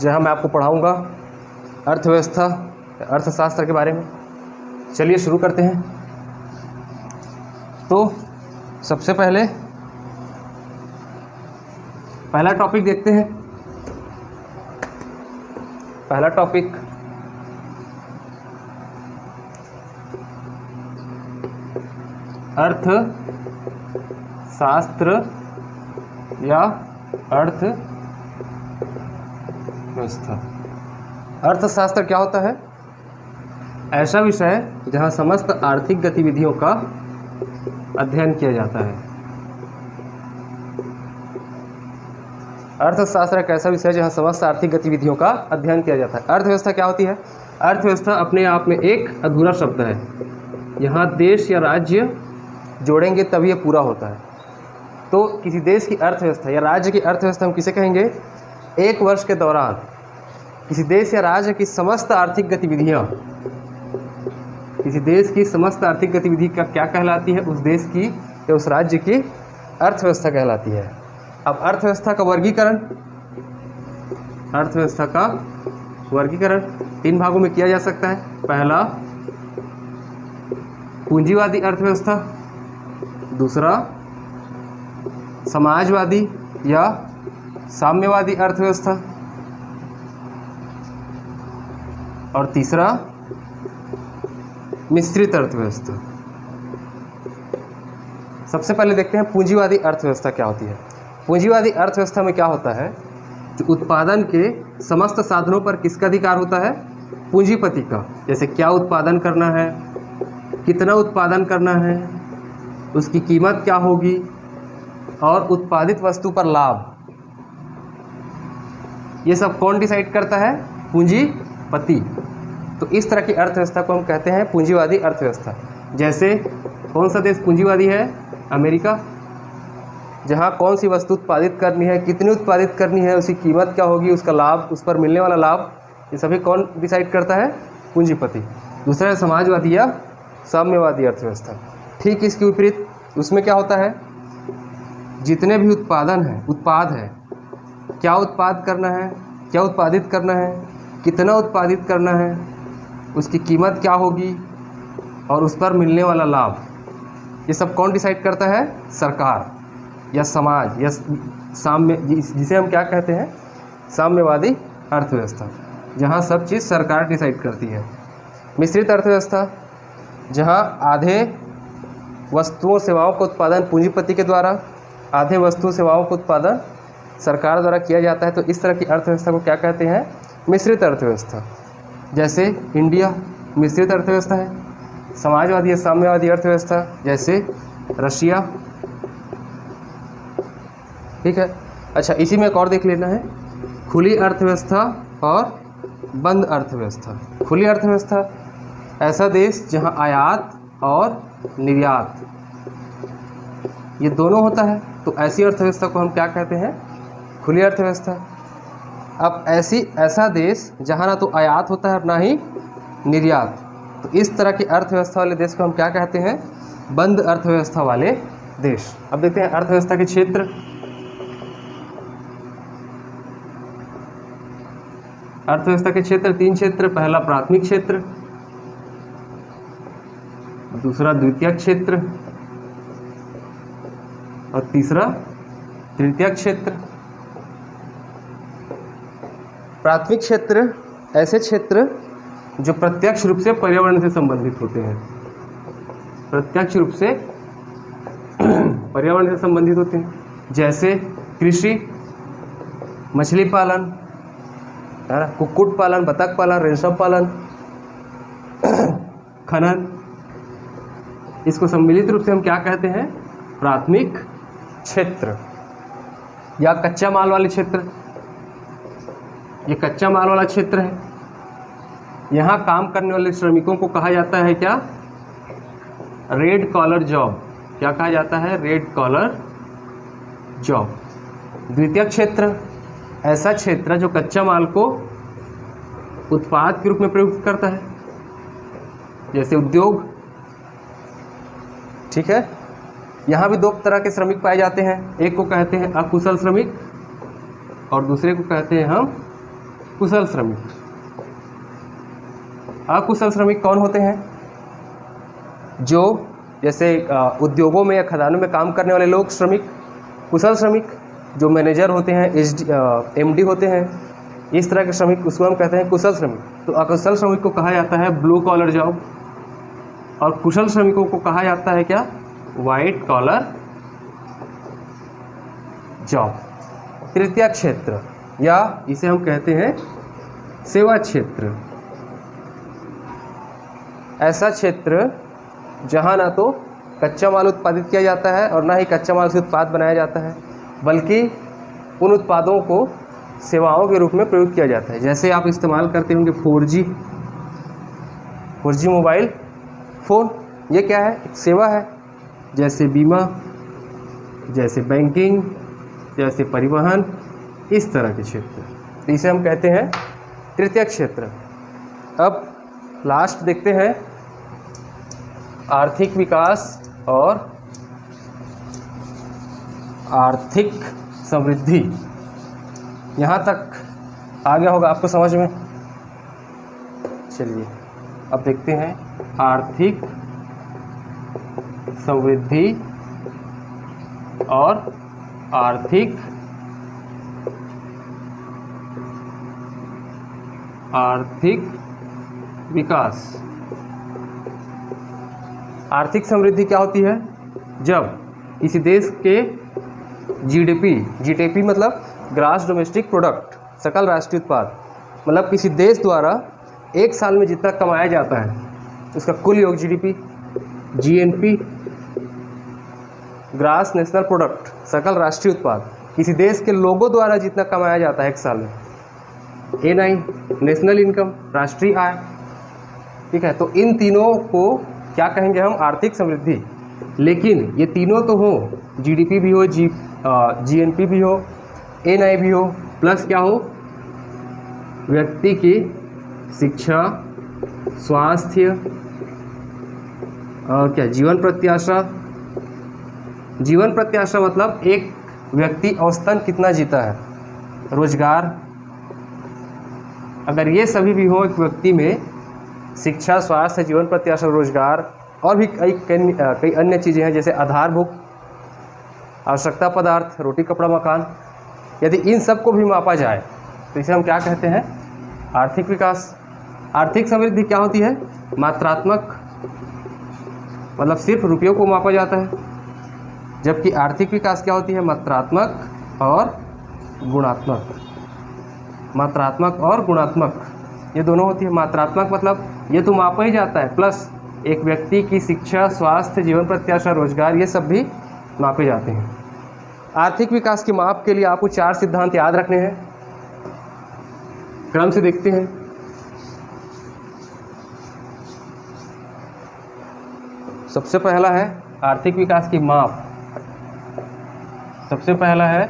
जहाँ मैं आपको पढ़ाऊँगा अर्थव्यवस्था, अर्थशास्त्र के बारे में। चलिए शुरू करते हैं। तो सबसे पहले पहला टॉपिक देखते हैं। पहला टॉपिक अर्थशास्त्र या अर्थव्यवस्था। अर्थशास्त्र क्या होता है? ऐसा विषय जहाँ समस्त आर्थिक गतिविधियों का अध्ययन किया जाता है। अर्थशास्त्र एक ऐसा विषय जहाँ समस्त आर्थिक गतिविधियों का अध्ययन किया जाता है। अर्थव्यवस्था क्या होती है? अर्थव्यवस्था अपने आप में एक अधूरा शब्द है। यहाँ देश या राज्य जोड़ेंगे तब ये पूरा होता है। तो किसी देश की अर्थव्यवस्था या राज्य की अर्थव्यवस्था हम किसे कहेंगे? एक वर्ष के दौरान किसी देश या राज्य की समस्त आर्थिक गतिविधियाँ, किसी देश की समस्त आर्थिक गतिविधि का क्या कहलाती है? उस देश की या उस राज्य की अर्थव्यवस्था कहलाती है। अब अर्थव्यवस्था का वर्गीकरण, अर्थव्यवस्था का वर्गीकरण 3 भागों में किया जा सकता है। पहला पूंजीवादी अर्थव्यवस्था, दूसरा समाजवादी या साम्यवादी अर्थव्यवस्था, और तीसरा मिश्रित अर्थव्यवस्था। सबसे पहले देखते हैं पूंजीवादी अर्थव्यवस्था क्या होती है। पूंजीवादी अर्थव्यवस्था में क्या होता है? जो उत्पादन के समस्त साधनों पर किसका अधिकार होता है? पूंजीपति का। जैसे क्या उत्पादन करना है, कितना उत्पादन करना है, उसकी कीमत क्या होगी, और उत्पादित वस्तु पर लाभ। ये सब कौन डिसाइड करता है? पूंजीपति। तो इस तरह की अर्थव्यवस्था को हम कहते हैं पूंजीवादी अर्थव्यवस्था। जैसे कौन सा देश पूंजीवादी है? अमेरिका। जहाँ कौन सी वस्तु उत्पादित करनी है, कितनी उत्पादित करनी है, उसकी कीमत क्या होगी, उसका लाभ, उस पर मिलने वाला लाभ, ये सभी कौन डिसाइड करता है? पूंजीपति। दूसरा है समाजवादी या साम्यवादी अर्थव्यवस्था। ठीक इसके विपरीत, उसमें क्या होता है? जितने भी उत्पादन है, उत्पाद है, क्या उत्पाद करना है, क्या उत्पादित करना है, कितना उत्पादित करना है, उसकी कीमत क्या होगी, और उस पर मिलने वाला लाभ, ये सब कौन डिसाइड करता है? सरकार या समाज या साम्य, जिसे हम क्या कहते हैं? साम्यवादी अर्थव्यवस्था, जहाँ सब चीज़ सरकार डिसाइड करती है। मिश्रित अर्थव्यवस्था, जहाँ आधे वस्तुओं सेवाओं का उत्पादन पूंजीपति के द्वारा, आधे वस्तुओं सेवाओं का उत्पादन सरकार द्वारा किया जाता है। तो इस तरह की अर्थव्यवस्था को क्या कहते हैं? मिश्रित अर्थव्यवस्था। जैसे इंडिया मिश्रित अर्थव्यवस्था है। समाजवादी या साम्यवादी अर्थव्यवस्था, जैसे रशिया। ठीक है। अच्छा, इसी में एक और देख लेना है, खुली अर्थव्यवस्था और बंद अर्थव्यवस्था। खुली अर्थव्यवस्था ऐसा देश जहां आयात और निर्यात ये दोनों होता है। तो ऐसी अर्थव्यवस्था को हम क्या कहते हैं? खुली अर्थव्यवस्था। अब ऐसा देश जहाँ ना तो आयात होता है ना ही निर्यात, तो इस तरह की अर्थव्यवस्था वाले देश को हम क्या कहते हैं? बंद अर्थव्यवस्था वाले देश। अब देखते हैं अर्थव्यवस्था के क्षेत्र। अर्थव्यवस्था के क्षेत्र 3 क्षेत्र। पहला प्राथमिक क्षेत्र, दूसरा द्वितीयक क्षेत्र, और तीसरा तृतीयक क्षेत्र। प्राथमिक क्षेत्र ऐसे क्षेत्र जो प्रत्यक्ष रूप से पर्यावरण से संबंधित होते हैं, प्रत्यक्ष रूप से पर्यावरण से संबंधित होते हैं। जैसे कृषि, मछली पालन, कुक्कुट पालन, बतख पालन, रेशम पालन, खनन। इसको सम्मिलित रूप से हम क्या कहते हैं? प्राथमिक क्षेत्र या कच्चा माल वाले क्षेत्र। ये कच्चा माल वाला क्षेत्र है। यहाँ काम करने वाले श्रमिकों को कहा जाता है क्या? Red collar job. क्या कहा जाता है? Red collar job. द्वितीयक क्षेत्र ऐसा क्षेत्र जो कच्चा माल को उत्पाद के रूप में प्रयुक्त करता है, जैसे उद्योग। ठीक है। यहाँ भी 2 तरह के श्रमिक पाए जाते हैं। एक को कहते हैं अकुशल श्रमिक और दूसरे को कहते हैं हम कुशल श्रमिक। अकुशल श्रमिक कौन होते हैं? जो जैसे उद्योगों में या खदानों में काम करने वाले लोग श्रमिक। कुशल श्रमिक जो मैनेजर होते हैं, एमडी होते हैं, इस तरह के श्रमिक, उसको हम कहते हैं कुशल श्रमिक। तो अकुशल श्रमिक को कहा जाता है ब्लू कॉलर जॉब, और कुशल श्रमिकों को कहा जाता है क्या? White collar job. तृतीय क्षेत्र, या इसे हम कहते हैं सेवा क्षेत्र। ऐसा क्षेत्र जहां ना तो कच्चा माल उत्पादित किया जाता है और ना ही कच्चा माल से उत्पाद बनाया जाता है, बल्कि उन उत्पादों को सेवाओं के रूप में प्रयोग किया जाता है। जैसे आप इस्तेमाल करते होंगे 4G मोबाइल फ़ोन, ये क्या है? एक सेवा है। जैसे बीमा, जैसे बैंकिंग, जैसे परिवहन, इस तरह के क्षेत्र, तो इसे हम कहते हैं तृतीय क्षेत्र। अब लास्ट देखते हैं आर्थिक विकास और आर्थिक समृद्धि। यहाँ तक आ गया होगा आपको समझ में? चलिए अब देखते हैं आर्थिक समृद्धि और आर्थिक विकास। आर्थिक समृद्धि क्या होती है? जब किसी देश के जीडीपी मतलब ग्रास डोमेस्टिक प्रोडक्ट, सकल राष्ट्रीय उत्पाद, मतलब किसी देश द्वारा एक साल में जितना कमाया जाता है उसका कुल योग जीएनपी, ग्रास नेशनल प्रोडक्ट, सकल राष्ट्रीय उत्पाद, किसी देश के लोगों द्वारा जितना कमाया जाता है एक साल में, एनआई, नेशनल इनकम, राष्ट्रीय आय। ठीक है, तो इन तीनों को क्या कहेंगे हम? आर्थिक समृद्धि। लेकिन ये तीनों तो हो, जीडीपी भी हो, जीएनपी भी हो, एनआई भी हो, प्लस क्या हो? व्यक्ति की शिक्षा, स्वास्थ्य और क्या? जीवन प्रत्याशा। जीवन प्रत्याशा मतलब एक व्यक्ति औसतन कितना जीता है, रोजगार। अगर ये सभी भी हो एक व्यक्ति में, शिक्षा, स्वास्थ्य, जीवन प्रत्याशा, रोजगार, और भी कई अन्य चीज़ें हैं जैसे आधारभूत आवश्यकता पदार्थ, रोटी कपड़ा मकान, यदि इन सब को भी मापा जाए तो इसे हम क्या कहते हैं? आर्थिक विकास। आर्थिक समृद्धि क्या होती है? मात्रात्मक, मतलब सिर्फ रुपयों को मापा जाता है, जबकि आर्थिक विकास क्या होती है? मात्रात्मक और गुणात्मक। मात्रात्मक और गुणात्मक ये दोनों होती है। मात्रात्मक मतलब ये तो मापा ही जाता है, प्लस एक व्यक्ति की शिक्षा, स्वास्थ्य, जीवन प्रत्याशा, रोजगार, ये सब भी मापे जाते हैं। आर्थिक विकास के माप के लिए आपको 4 सिद्धांत याद रखने हैं। क्रम से देखते हैं। सबसे पहला है आर्थिक विकास की माप। सबसे पहला है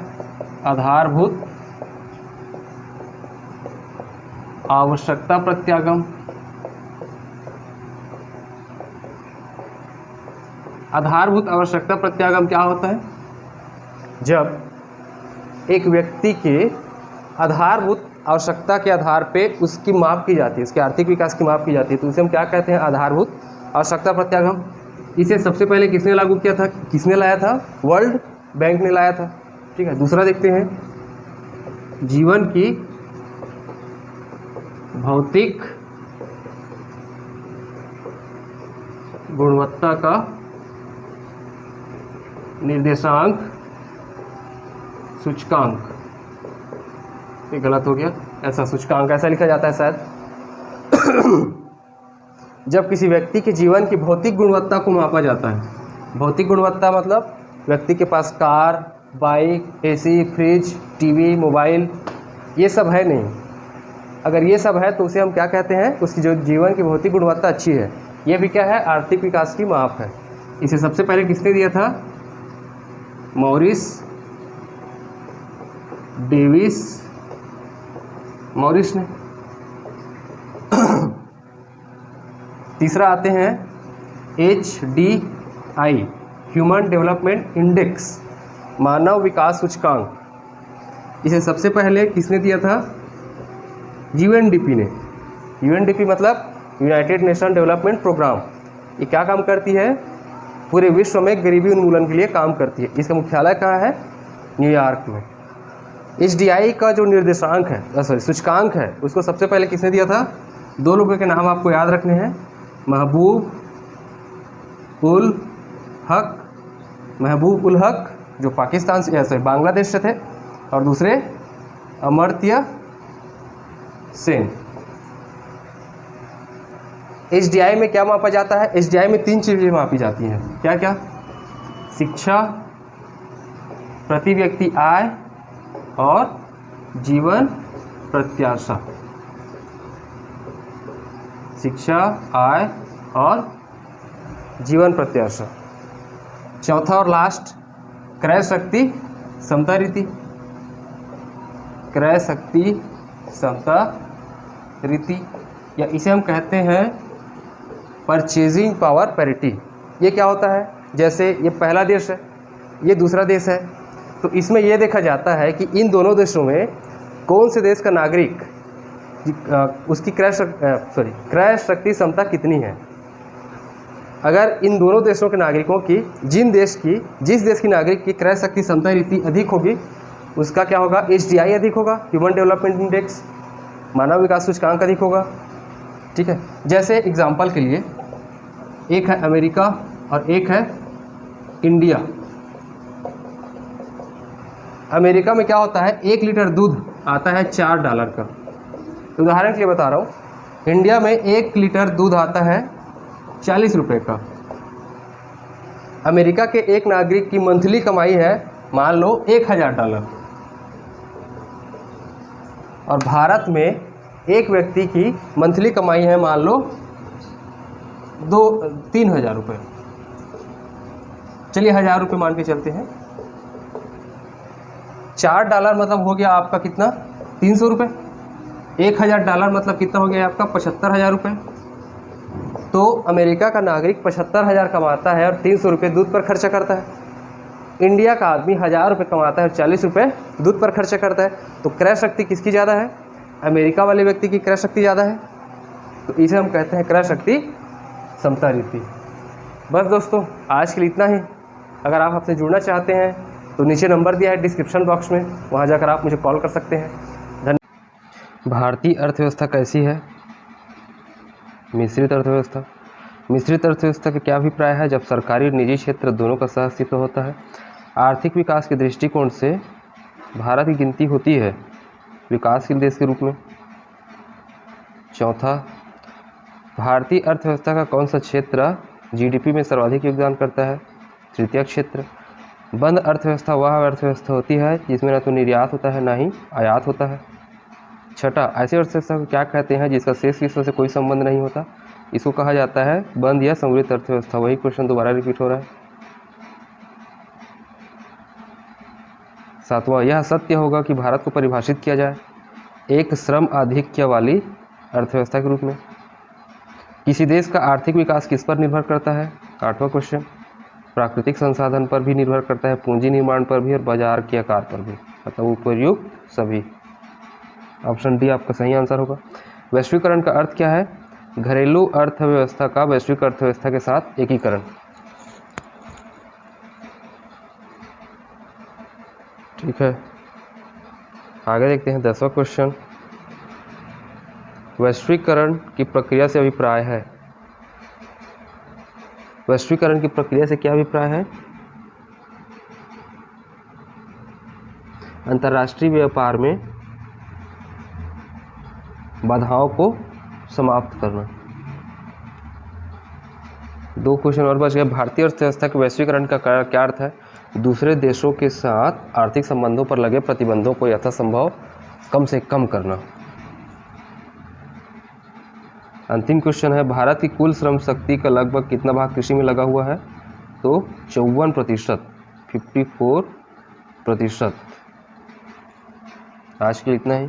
आधारभूत आवश्यकता प्रत्यागम। आधारभूत आवश्यकता प्रत्यागम क्या होता है? जब एक व्यक्ति के आधारभूत आवश्यकता के आधार पे उसकी माप की जाती है, उसके आर्थिक विकास की माप की जाती है, तो उसे हम क्या कहते हैं? आधारभूत आवश्यकता प्रत्यागम। इसे सबसे पहले किसने लागू किया था? किसने लाया था? वर्ल्ड बैंक ने लाया था। ठीक है, दूसरा देखते हैं जीवन की भौतिक गुणवत्ता का निर्देशांक सूचकांक। ये गलत हो गया, ऐसा सूचकांक ऐसा लिखा जाता है शायद। जब किसी व्यक्ति के जीवन की भौतिक गुणवत्ता को मापा जाता है। भौतिक गुणवत्ता मतलब व्यक्ति के पास car, bike, AC, fridge, TV, mobile, ये सब है नहीं। अगर ये सब है तो उसे हम क्या कहते हैं? उसकी जो जीवन की भौतिक गुणवत्ता अच्छी है। ये भी क्या है? आर्थिक विकास की माप है। इसे सबसे पहले किसने दिया था? मॉरिस डेविस मॉरिस ने। तीसरा आते हैं HDI, ह्यूमन डेवलपमेंट इंडेक्स, मानव विकास सूचकांक। इसे सबसे पहले किसने दिया था? यूएनडीपी ने, यूएनडीपी मतलब यूनाइटेड नेशन डेवलपमेंट प्रोग्राम, ये क्या काम करती है? पूरे विश्व में गरीबी उन्मूलन के लिए काम करती है। इसका मुख्यालय कहाँ है? न्यूयॉर्क में। एचडीआई का जो निर्देशांक है, सूचकांक है, उसको सबसे पहले किसने दिया था? दो लोगों के नाम आपको याद रखने हैं, महबूब उल हक जो पाकिस्तान से बांग्लादेश से थे, और दूसरे अमर्त्य सेन। एचडीआई में क्या मापा जाता है? एचडीआई में 3 चीज़ें मापी जाती हैं। क्या क्या? शिक्षा, प्रति व्यक्ति आय और जीवन प्रत्याशा। शिक्षा, आय और जीवन प्रत्याशा। चौथा और लास्ट, क्रय शक्ति समता रीति। क्रय शक्ति समता रीति, या इसे हम कहते हैं परचेजिंग पावर पैरिटी। ये क्या होता है? जैसे ये पहला देश है, ये दूसरा देश है, तो इसमें यह देखा जाता है कि इन दोनों देशों में कौन से देश का नागरिक उसकी क्रय शक्ति क्षमता कितनी है। अगर इन दोनों देशों के नागरिकों की जिस देश की नागरिक की क्रय शक्ति क्षमता रीति अधिक होगी, उसका क्या होगा? एचडीआई अधिक होगा, ह्यूमन डेवलपमेंट इंडेक्स, मानव विकास सूचकांक अधिक होगा। ठीक है, जैसे एग्जाम्पल के लिए एक है अमेरिका और एक है इंडिया। अमेरिका में क्या होता है? 1 लीटर दूध आता है $4 का। उदाहरण के लिए बता रहा हूँ, इंडिया में 1 लीटर दूध आता है 40 रुपये का। अमेरिका के एक नागरिक की मंथली कमाई है मान लो $1000, और भारत में एक व्यक्ति की मंथली कमाई है मान लो 3,000 रुपये। चलिए 1000 रुपये मान के चलते हैं। $4 मतलब हो गया आपका कितना? 300 रुपये। $1000 मतलब कितना हो गया आपका? 75,000 रुपये। तो अमेरिका का नागरिक 75,000 कमाता है और 300 रुपये दूध पर खर्चा करता है। इंडिया का आदमी 1000 रुपये कमाता है और 40 रुपये दूध पर खर्चा करता है। तो क्रय शक्ति किसकी ज़्यादा है? अमेरिका वाले व्यक्ति की क्रय शक्ति ज़्यादा है। तो इसे हम कहते हैं क्रय शक्ति समता रीति। बस दोस्तों, आज के लिए इतना ही। अगर आप हमसे जुड़ना चाहते हैं तो नीचे नंबर दिया है डिस्क्रिप्शन बॉक्स में, वहाँ जाकर आप मुझे कॉल कर सकते हैं। धन्यवाद। भारतीय अर्थव्यवस्था कैसी है? मिश्रित अर्थव्यवस्था। मिश्रित अर्थव्यवस्था का क्या अभिप्राय है? जब सरकारी और निजी क्षेत्र दोनों का सह अस्तित्व होता है। आर्थिक विकास के दृष्टिकोण से भारत की गिनती होती है विकासशील देश के रूप में। चौथा, भारतीय अर्थव्यवस्था का कौन सा क्षेत्र जीडीपी में सर्वाधिक योगदान करता है? तृतीय क्षेत्र। बंद अर्थव्यवस्था वह अर्थव्यवस्था होती है जिसमें न तो निर्यात होता है न ही आयात होता है। छठा, ऐसी अर्थव्यवस्था को क्या कहते हैं जिसका शेष विश्व से कोई संबंध नहीं होता? इसको कहा जाता है बंद या समृद्ध अर्थव्यवस्था। वही क्वेश्चन दोबारा रिपीट हो रहा है। सातवां, यह सत्य होगा कि भारत को परिभाषित किया जाए एक श्रम आधिक्य वाली अर्थव्यवस्था के रूप में। किसी देश का आर्थिक विकास किस पर निर्भर करता है? आठवां क्वेश्चन, प्राकृतिक संसाधन पर भी निर्भर करता है, पूंजी निर्माण पर भी और बाजार के आकार पर भी, मतलब उपयुक्त सभी। ऑप्शन डी आपका सही आंसर होगा। वैश्वीकरण का अर्थ क्या है? घरेलू अर्थव्यवस्था का वैश्विक अर्थव्यवस्था के साथ एकीकरण। ठीक है, आगे देखते हैं 10वां क्वेश्चन। वैश्वीकरण की प्रक्रिया से अभिप्राय है। वैश्वीकरण की प्रक्रिया से क्या अभिप्राय है? अंतर्राष्ट्रीय व्यापार में बाधाओं को समाप्त करना। 2 क्वेश्चन और बच गए। भारतीय अर्थव्यवस्था के वैश्वीकरण का क्या अर्थ है? दूसरे देशों के साथ आर्थिक संबंधों पर लगे प्रतिबंधों को यथासंभव कम से कम करना। अंतिम क्वेश्चन है, भारत की कुल श्रम शक्ति का लगभग कितना भाग कृषि में लगा हुआ है? तो 54%, 54%। आज के लिए इतना ही।